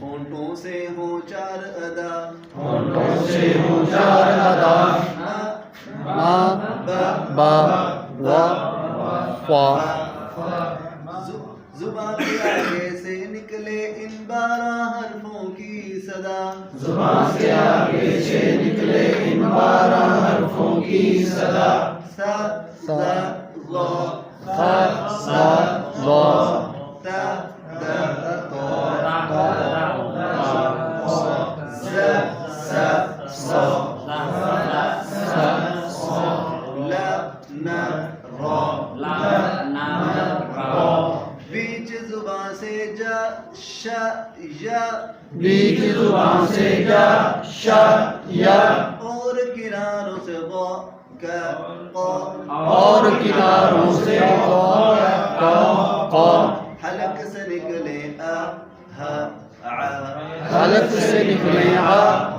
ہونٹوں سے ہوں چار ادا، ہونٹوں سے ہوں چار ادا، ما با وا فا، زبان کے آگے سے نکلے ان 12 حرفوں کی صدا، زبان سے آگے سے نکلے ان 12 حرفوں کی صدا، سا زا ظا سا سا ظا تا دا طا ز س صا لا نا را، بیچ زبان سے جا شا یا، بیچ زبان سے جا شا یا، اور کناروں سے غا کا قا، اور کناروں سے قا کا قا، حلق سے نکلے آ ہا عا، حلق سے نکلے آ